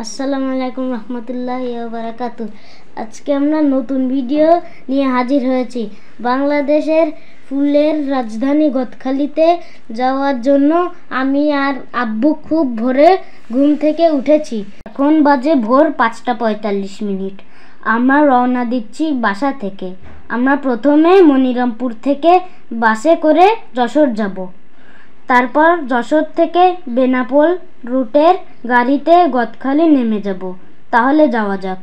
আসসালামু আলাইকুম রহমতুল্লাহি ওয়া বারাকাতুহু। আজকে আমরা নতুন ভিডিও নিয়ে হাজির হয়েছি। বাংলাদেশের ফুলের রাজধানী গদখালিতে যাওয়ার জন্য আমি আর আব্বু খুব ভোরে ঘুম থেকে উঠেছি। এখন বাজে ভোর 5:45। আমরা রওনা দিচ্ছি বাসা থেকে। আমরা প্রথমে মনিরামপুর থেকে বাসে করে যশোর যাব। তারপর যশোর থেকে বেনাপোল রুটের গাড়িতে গদখালি নেমে যাব। তাহলে যাওয়া যাক।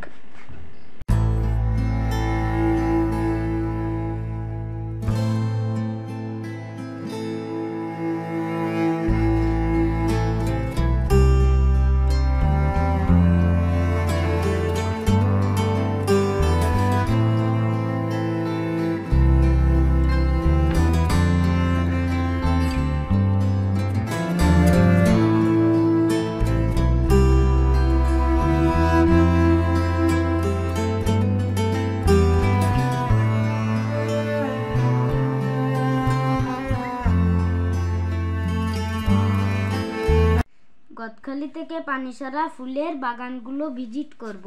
গদখালি থেকে পানিসারা ফুলের বাগানগুলো ভিজিট করব।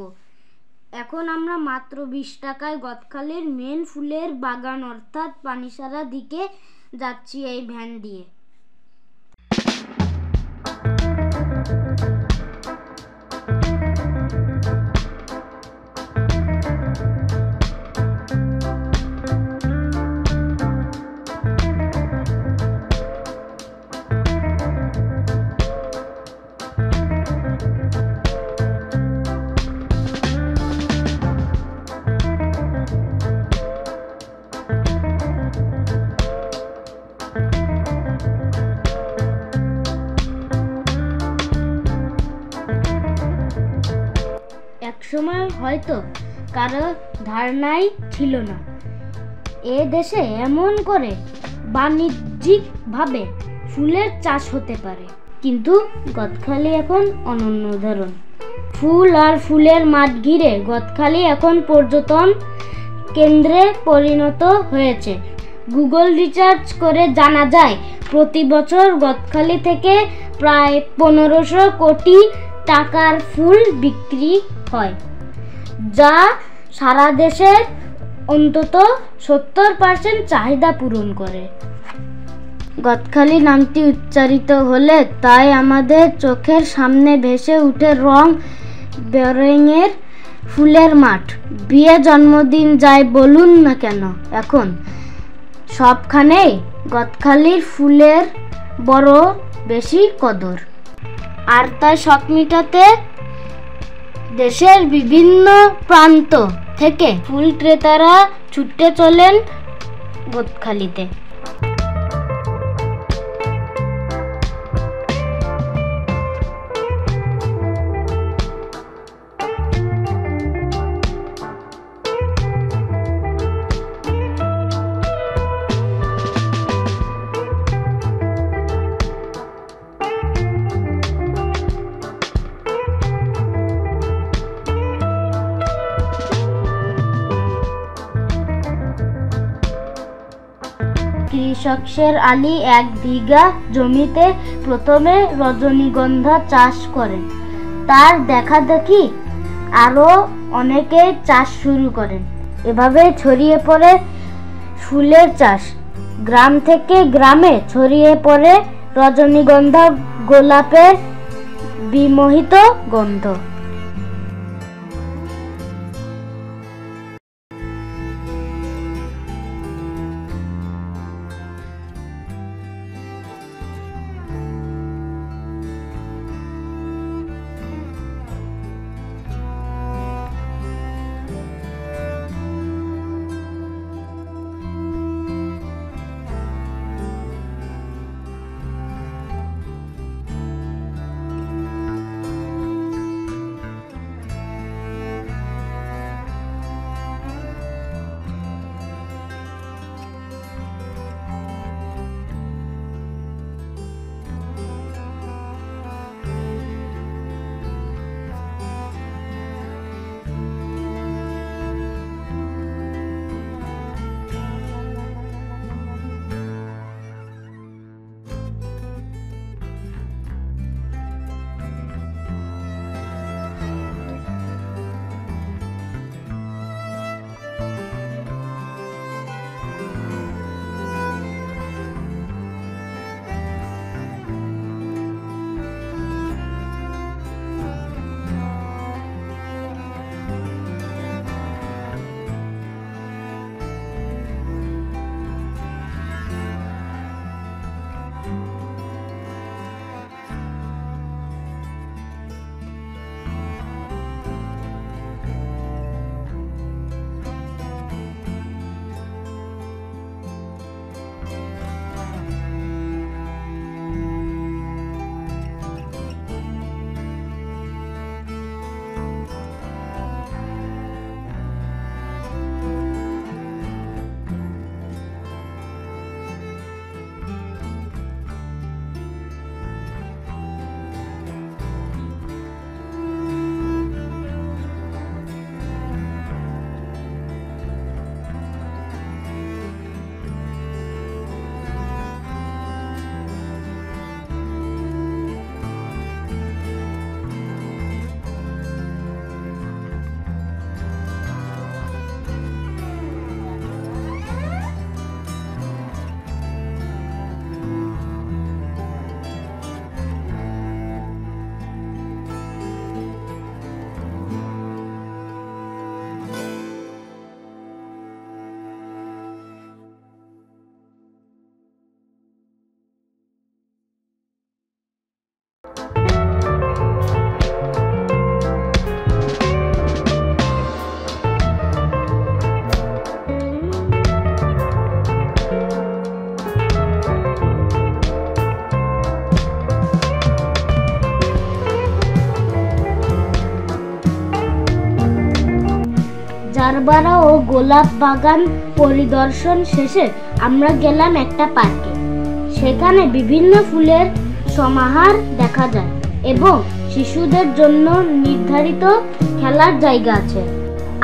এখন আমরা মাত্র 20 টাকায় গদখালির মেন ফুলের বাগান অর্থাৎ পানিসারা দিকে যাচ্ছি এই ভ্যান দিয়ে। একসময় হয়তো কারো ধারণাই ছিল না এ দেশে এমন করে বাণিজ্যিকভাবে ফুলের চাষ হতে পারে, কিন্তু গদখালি এখন অনন্য উদাহরণ। ফুল আর ফুলের মাঠ ঘিরে গদখালি এখন পর্যটন কেন্দ্রে পরিণত হয়েছে। গুগল রিসার্চ করে জানা যায় প্রতি বছর গদখালি থেকে প্রায় 1500 কোটি টাকার ফুল বিক্রি হয়, যা সারা দেশের অন্তত 70% চাহিদা পূরণ করে। গদখালি নামটি উচ্চারিত হলে তাই আমাদের চোখের সামনে ভেসে উঠে রং বেরঙের ফুলের মাঠ। বিয়ে, জন্মদিন যাই বলুন না কেন, এখন সবখানেই গদখালির ফুলের বড় বেশি কদর। আর তাই শখ মিটাতে দেশের বিভিন্ন প্রান্ত থেকে ফুল ক্রেতারা ছুটে চলেন গদখালিতে। কৃষক শের আলী 1 বিঘা জমিতে প্রথমে রজনীগন্ধা চাষ করেন। তার দেখাদেখি আরো অনেকে চাষ শুরু করেন। এভাবে ছড়িয়ে পড়ে ফুলের চাষ। গ্রাম থেকে গ্রামে ছড়িয়ে পড়ে রজনীগন্ধা, গোলাপের বিমোহিত গন্ধ। জারবারা ও গোলাপ বাগান পরিদর্শন শেষে আমরা গেলাম একটা পার্কে। সেখানে বিভিন্ন ফুলের সমাহার দেখা যায় এবং শিশুদের জন্য নির্ধারিত খেলার জায়গা আছে।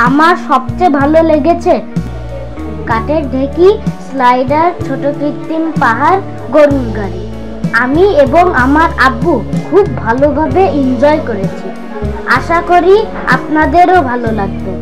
আমার সবচেয়ে ভালো লেগেছে কাঠের ঢেকি, স্লাইডার, ছোট কৃত্রিম পাহাড়, গরুর গাড়ি। আমি এবং আমার আব্বু খুব ভালোভাবে এনজয় করেছি। আশা করি আপনাদেরও ভালো লাগবে।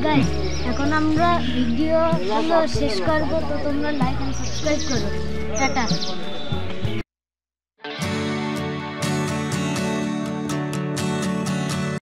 গাইস, এখন আমরা ভিডিও শেষ করবো, তো তোমরা লাইক এন্ড সাবস্ক্রাইব করো। টাটা।